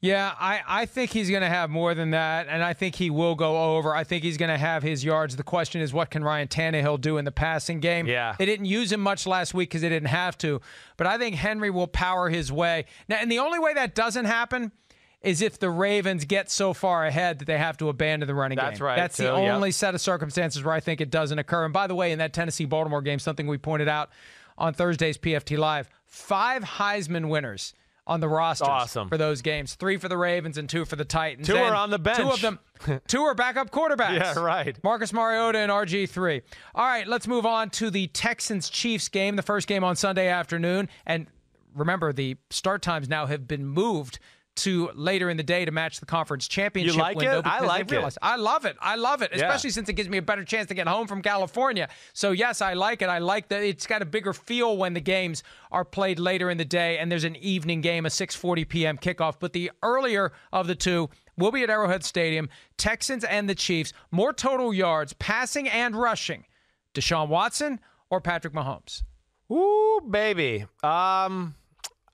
Yeah, I think he's going to have more than that, and I think he will go over. I think he's going to have his yards. The question is, what can Ryan Tannehill do in the passing game? Yeah. They didn't use him much last week because they didn't have to, but I think Henry will power his way. Now, and the only way that doesn't happen is if the Ravens get so far ahead that they have to abandon the running game. That's right. That's the only set of circumstances where I think it doesn't occur. And by the way, in that Tennessee-Baltimore game, something we pointed out on Thursday's PFT Live, 5 Heisman winners on the rosters for those games. 3 for the Ravens and 2 for the Titans. 2 are on the bench. 2 of them, 2 are backup quarterbacks. Yeah, right. Marcus Mariota and RG3. All right, let's move on to the Texans-Chiefs game, the first game on Sunday afternoon. And remember, the start times now have been moved to later in the day to match the conference championship window. You like it? I like it. I love it. I love it, especially since it gives me a better chance to get home from California. So, yes, I like it. I like that it's got a bigger feel when the games are played later in the day and there's an evening game, a 6:40 p.m. kickoff. But the earlier of the two will be at Arrowhead Stadium. Texans and the Chiefs. More total yards, passing and rushing. Deshaun Watson or Patrick Mahomes? Ooh, baby. I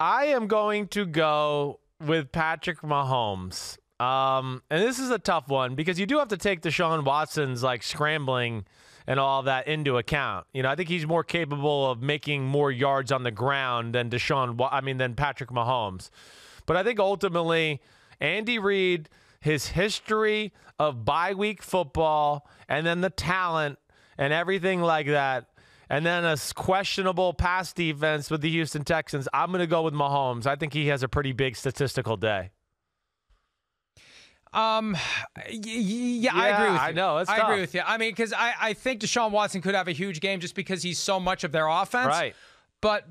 am going to go with Patrick Mahomes. And this is a tough one because you do have to take Deshaun Watson's scrambling and all that into account. I think he's more capable of making more yards on the ground than than Patrick Mahomes. But I think ultimately Andy Reid, his history of bye week football and then the talent and everything like that, and then a questionable pass defense with the Houston Texans, I'm going to go with Mahomes. I think he has a pretty big statistical day. I agree with you. I know. I agree with you. I mean, because I think Deshaun Watson could have a huge game just because he's so much of their offense. Right. But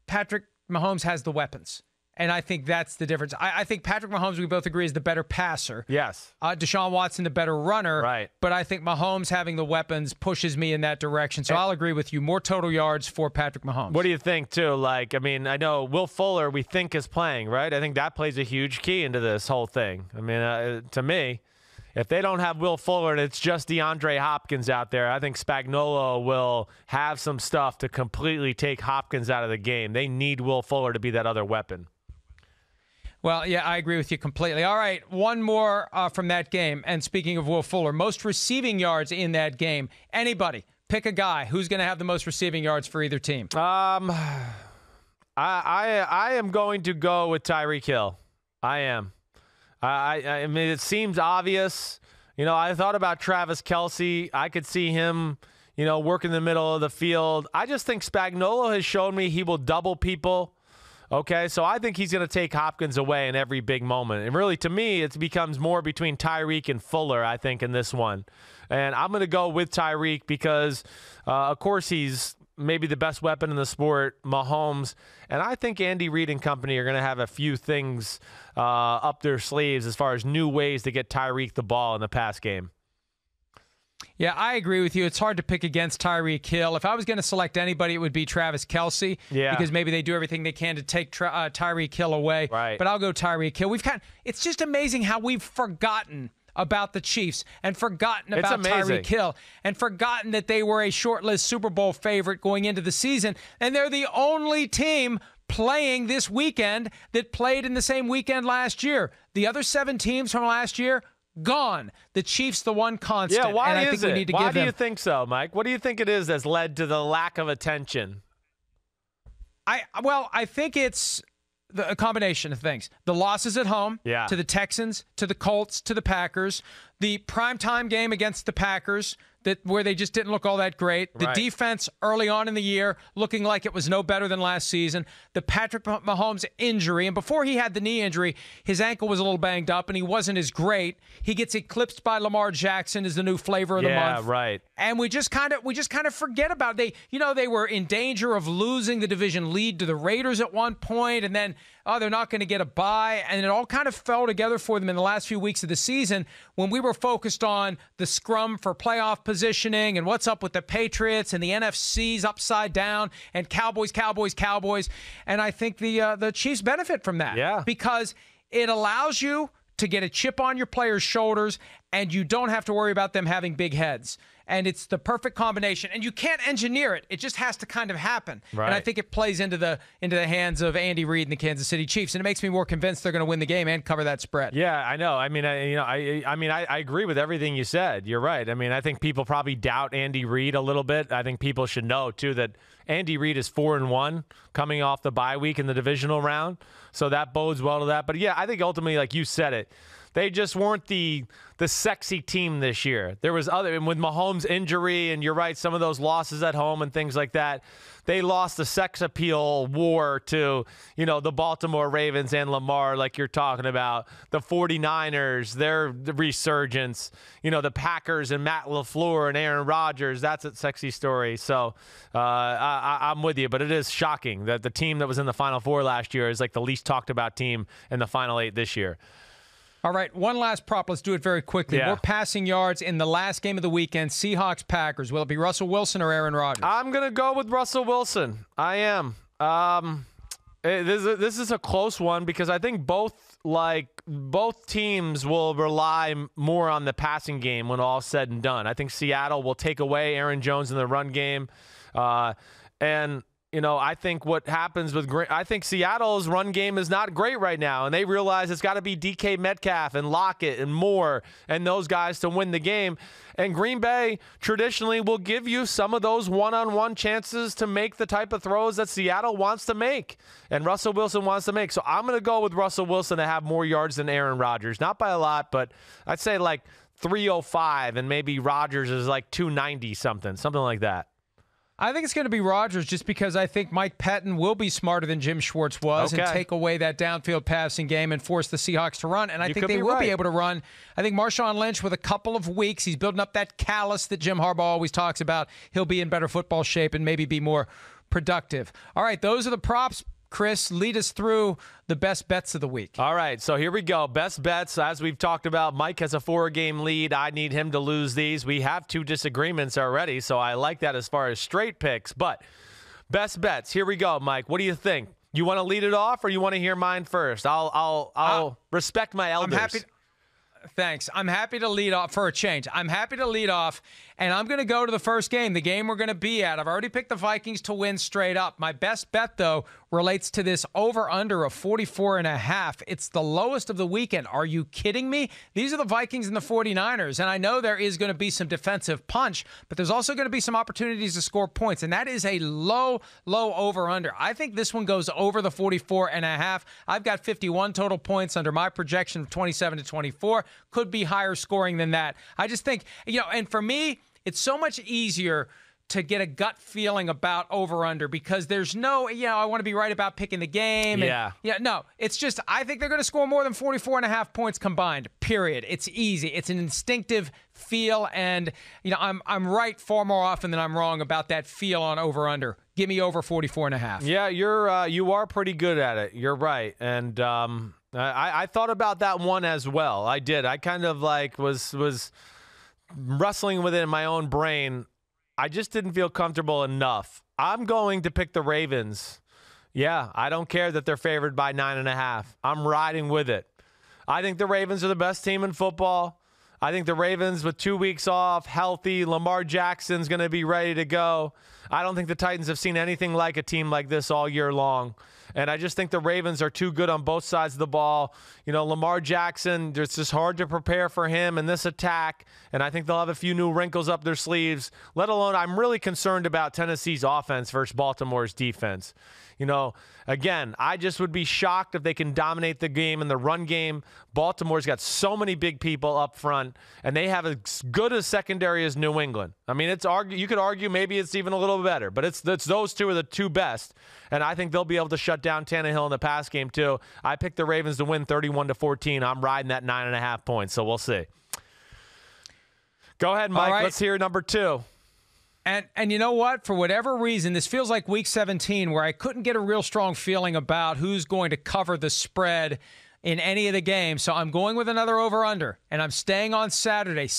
Patrick Mahomes has the weapons. And I think that's the difference. I think Patrick Mahomes, we both agree, is the better passer. Yes. Deshaun Watson, the better runner. Right. But I think Mahomes having the weapons pushes me in that direction. So I'll agree with you. More total yards for Patrick Mahomes. What do you think, too? Like, I mean, I know Will Fuller we think is playing, right? I think that plays a huge key into this whole thing. I mean, to me, if they don't have Will Fuller and it's just DeAndre Hopkins out there, I think Spagnuolo will have some stuff to completely take Hopkins out of the game. They need Will Fuller to be that other weapon. Well, yeah, I agree with you completely. All right, one more from that game. And speaking of Will Fuller, most receiving yards in that game. Anybody, pick a guy. Who's going to have the most receiving yards for either team? I am going to go with Tyreek Hill. I am. I mean, it seems obvious. You know, I thought about Travis Kelce. I could see him, you know, work in the middle of the field. I just think Spagnuolo has shown me he will double people. Okay, so I think he's going to take Hopkins away in every big moment. And really, to me, it becomes more between Tyreek and Fuller, I think, in this one. And I'm going to go with Tyreek because, of course, he's maybe the best weapon in the sport, Mahomes. And I think Andy Reid and company are going to have a few things up their sleeves as far as new ways to get Tyreek the ball in the pass game. Yeah, I agree with you. It's hard to pick against Tyreek Hill. If I was going to select anybody, it would be Travis Kelce. Yeah. Because maybe they do everything they can to take Tyreek Hill away. Right. But I'll go Tyreek Hill. It's just amazing how we've forgotten about the Chiefs and forgotten about Tyreek Hill and forgotten that they were a shortlist Super Bowl favorite going into the season. And they're the only team playing this weekend that played in the same weekend last year. The other 7 teams from last year, gone. The Chiefs, the one constant. Yeah, why and I is think it? We need to why give do them... you think so, Mike? What do you think it is that's led to the lack of attention? I think it's a combination of things. The losses at home to the Texans, to the Colts, to the Packers, the primetime game against the Packers where they just didn't look all that great. The defense early on in the year looking like it was no better than last season. The Patrick Mahomes injury, and before he had the knee injury, his ankle was a little banged up and he wasn't as great. He gets eclipsed by Lamar Jackson as the new flavor of the month. Yeah, right. And we just kind of forget about it. They were in danger of losing the division lead to the Raiders at one point, and then they're not going to get a bye, and it all kind of fell together for them in the last few weeks of the season when we were focused on the scrum for playoff positioning and what's up with the Patriots and the NFC's upside down and Cowboys. And I think the Chiefs benefit from that because it allows you to get a chip on your players' shoulders and you don't have to worry about them having big heads. And it's the perfect combination. And you can't engineer it. It just has to kind of happen. Right. And I think it plays into the hands of Andy Reid and the Kansas City Chiefs. And it makes me more convinced they're going to win the game and cover that spread. Yeah, I know. I mean, I agree with everything you said. You're right. I mean, I think people probably doubt Andy Reid a little bit. I think people should know, too, that Andy Reid is 4-1 coming off the bye week in the divisional round. So that bodes well to that. But, yeah, I think ultimately, like you said it, they just weren't the sexy team this year. There was and with Mahomes' injury, and you're right, some of those losses at home and things like that, they lost the sex appeal war to, the Baltimore Ravens and Lamar, like you're talking about. The 49ers, their resurgence. The Packers and Matt LaFleur and Aaron Rodgers, that's a sexy story. So I'm with you, but it is shocking that the team that was in the Final Four last year is like the least talked about team in the Final 8 this year. All right, one last prop. Let's do it very quickly. Yeah. More passing yards in the last game of the weekend, Seahawks-Packers. Will it be Russell Wilson or Aaron Rodgers? I'm going to go with Russell Wilson. I am. This is a close one because I think both teams will rely more on the passing game when all's said and done. I think Seattle will take away Aaron Jones in the run game. I think what happens I think Seattle's run game is not great right now, and they realize it's got to be DK Metcalf and Lockett and Moore and those guys to win the game. And Green Bay traditionally will give you some of those one-on-one chances to make the type of throws that Seattle wants to make and Russell Wilson wants to make. So I'm going to go with Russell Wilson to have more yards than Aaron Rodgers. Not by a lot, but I'd say like 305, and maybe Rodgers is like 290 something like that. I think it's going to be Rodgers just because I think Mike Pettin will be smarter than Jim Schwartz was and take away that downfield passing game and force the Seahawks to run. And I think they will be able to run. I think Marshawn Lynch, with a couple of weeks, he's building up that callus that Jim Harbaugh always talks about. He'll be in better football shape and maybe be more productive. All right, those are the props. Chris, lead us through the best bets of the week. All right, so here we go. Best bets, as we've talked about, Mike has a 4-game lead. I need him to lose these. We have 2 disagreements already, so I like that as far as straight picks. But best bets, here we go, Mike. What do you think? You want to lead it off, or you want to hear mine first? I'll respect my elders. Thanks. I'm happy to lead off for a change. I'm happy to lead off, and I'm going to go to the first game, the game we're going to be at. I've already picked the Vikings to win straight up. My best bet, though, relates to this over-under of 44.5. It's the lowest of the weekend. Are you kidding me? These are the Vikings and the 49ers, and I know there is going to be some defensive punch, but there's also going to be some opportunities to score points, and that is a low over-under. I think this one goes over the 44.5. I've got 51 total points under my projection of 27 to 24. Could be higher scoring than that. I just think, and for me, it's so much easier to get a gut feeling about over-under because there's no, I want to be right about picking the game. No, it's just, I think they're going to score more than 44.5 points combined, period. It's easy. It's an instinctive feel, and, I'm right far more often than I'm wrong about that feel on over-under. Give me over 44.5. Yeah, you are pretty good at it. You're right. And, I thought about that one as well. I did. I kind of was wrestling with it in my own brain. I just didn't feel comfortable enough. I'm going to pick the Ravens. Yeah, I don't care that they're favored by 9.5. I'm riding with it. I think the Ravens are the best team in football. I think the Ravens, with 2 weeks off, healthy, Lamar Jackson's going to be ready to go. I don't think the Titans have seen anything like a team like this all year long. And I just think the Ravens are too good on both sides of the ball. Lamar Jackson, it's just hard to prepare for him in this attack. And I think they'll have a few new wrinkles up their sleeves, let alone I'm really concerned about Tennessee's offense versus Baltimore's defense. Again, I just would be shocked if they can dominate the game in the run game. Baltimore's got so many big people up front, and they have as good a secondary as New England. I mean, you could argue maybe it's even a little better, but it's those two are the 2 best, and I think they'll be able to shut down Tannehill in the pass game too. I picked the Ravens to win 31-14. I'm riding that 9.5 points, so we'll see. Go ahead, Mike. Right. Let's hear number 2. And you know what? For whatever reason, this feels like Week 17 where I couldn't get a real strong feeling about who's going to cover the spread in any of the games. So I'm going with another over-under, and I'm staying on Saturday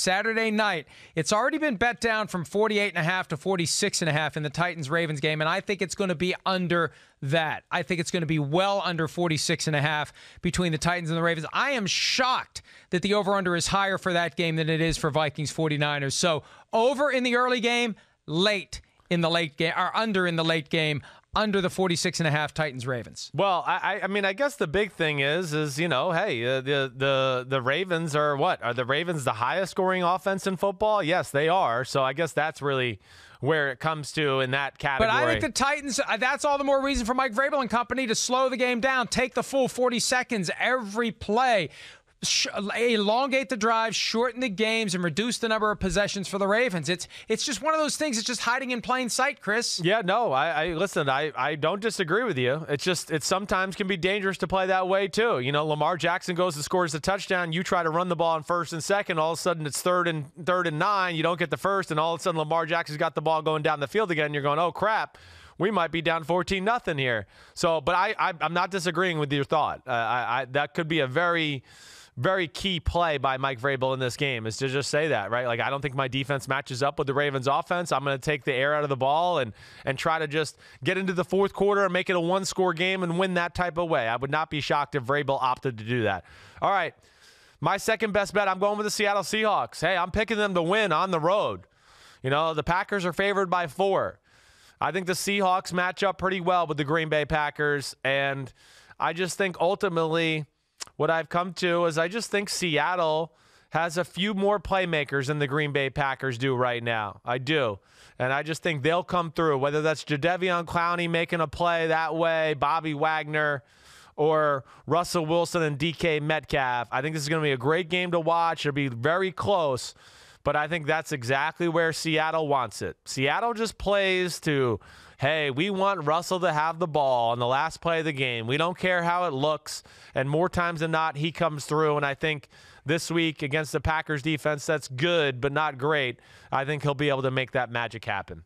night. It's already been bet down from 48.5 to 46.5 in the Titans-Ravens game, and I think it's going to be under that. I think it's going to be well under 46.5 between the Titans and the Ravens. I am shocked that the over-under is higher for that game than it is for Vikings-49ers. So over in the early game, late in the late game, or under in the late game, under the 46.5 Titans-Ravens. Well, I mean, I guess the big thing is hey, the Ravens are what? Are the Ravens the highest scoring offense in football? Yes, they are. So I guess that's really where it comes to in that category. But I think the Titans, that's all the more reason for Mike Vrabel and company to slow the game down, take the full 40 seconds every play, elongate the drive, shorten the games, and reduce the number of possessions for the Ravens. It's just one of those things. It's just hiding in plain sight, Chris. Yeah, no, listen, I don't disagree with you. It sometimes can be dangerous to play that way too. Lamar Jackson goes and scores the touchdown. You try to run the ball on 1st and 2nd. All of a sudden, it's 3rd and 9. You don't get the 1st, and all of a sudden, Lamar Jackson's got the ball going down the field again. You're going, oh crap. We might be down 14-0 here. So, but I'm not disagreeing with your thought. That could be a very, very key play by Mike Vrabel in this game, is to just say that, right? Like, I don't think my defense matches up with the Ravens offense. I'm going to take the air out of the ball and try to just get into the 4th quarter and make it a 1-score game and win that type of way. I would not be shocked if Vrabel opted to do that. All right. My second best bet, I'm going with the Seattle Seahawks. Hey, I'm picking them to win on the road. The Packers are favored by 4. I think the Seahawks match up pretty well with the Green Bay Packers, and I just think ultimately what I've come to is I just think Seattle has a few more playmakers than the Green Bay Packers do right now. I do. And I just think they'll come through, whether that's Jadeveon Clowney making a play that way, Bobby Wagner, or Russell Wilson and DK Metcalf. I think this is going to be a great game to watch. It'll be very close. But I think that's exactly where Seattle wants it. Seattle just plays to, hey, we want Russell to have the ball on the last play of the game. We don't care how it looks. And more times than not, he comes through. And I think this week against the Packers defense, that's good but not great. I think he'll be able to make that magic happen.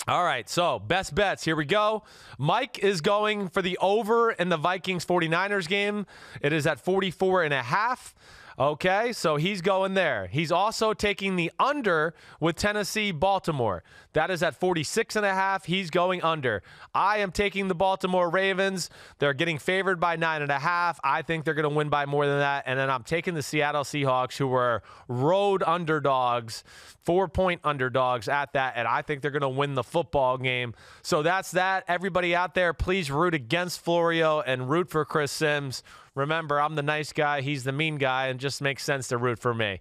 All right, so best bets. Here we go. Mike is going for the over in the Vikings 49ers game. It is at 44.5. Okay, so he's going there. He's also taking the under with Tennessee, Baltimore. That is at 46.5. He's going under. I am taking the Baltimore Ravens. They're getting favored by 9.5. I think they're going to win by more than that. And then I'm taking the Seattle Seahawks, who were road underdogs, 4-point underdogs at that. And I think they're going to win the football game. So that's that. Everybody out there, please root against Florio and root for Chris Simms. Remember, I'm the nice guy. He's the mean guy, and just makes sense to root for me.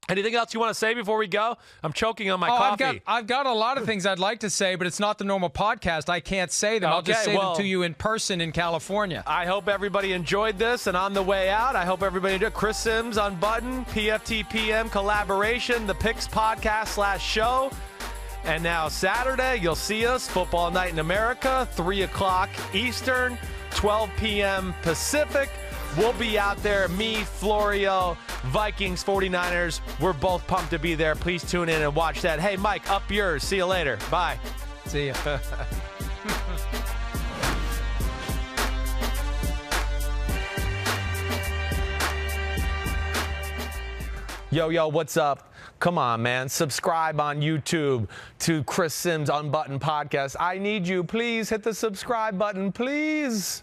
Anything else you want to say before we go? I'm choking on my coffee. I've got a lot of things I'd like to say, but it's not the normal podcast. I can't say them. I'll just say them to you in person in California. I hope everybody enjoyed this, and on the way out, I hope everybody enjoyed Chris Simms Unbuttoned, PFTPM collaboration, the Picks podcast / show. And now Saturday, you'll see us, Football Night in America, 3 o'clock Eastern, 12 p.m. Pacific. We'll be out there, me, Florio, Vikings, 49ers. We're both pumped to be there. Please tune in and watch that. Hey, Mike, up yours. See you later. Bye. See ya. Yo, what's up? Come on, man. Subscribe on YouTube to Chris Simms Unbuttoned podcast. I need you. Please hit the subscribe button, please.